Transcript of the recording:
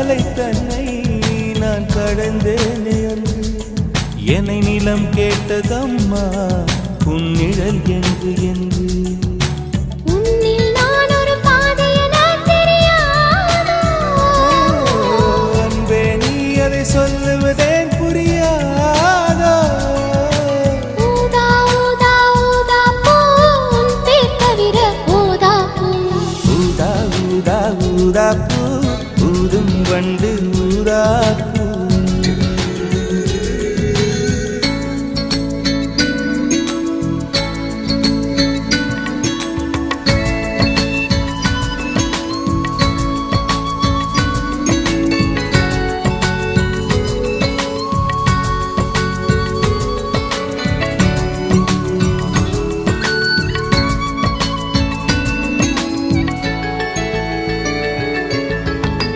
அலை தன்னை நான் கடந்தேனே அன்று என்னை நிலம் கேட்டதம்மா உன்னிழல் என்று என்று சொல்லுவதேன் புரியாதோ ஊதா ஊதா ஊதா பூன் தவிர ஊதா ஊதா ஊதா ஊதா பூ ஊதும் வண்டு ஊதா பூ